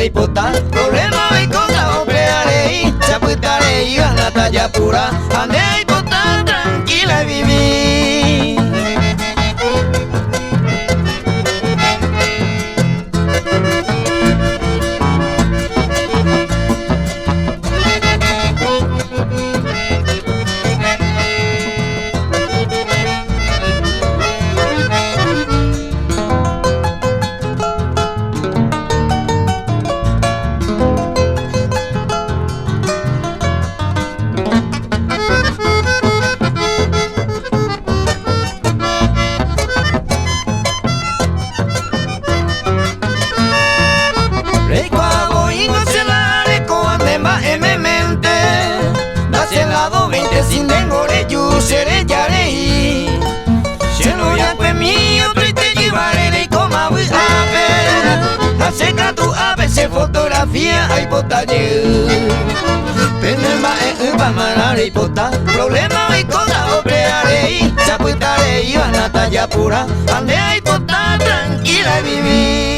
y pota, problema y cosa oplearé, chaputaré y gana talla pura, ande y pota tranquila vivir. Sin dengore yu seré yarei, sheno ya kwe mi otro te llevaré y coma voy a ver, acerca tu ave se fotografía hay potaje, penema upa manar y pota, problema y cosa oplearé, chaputaré y van a talla pura, ande hay pota tranquila vivir.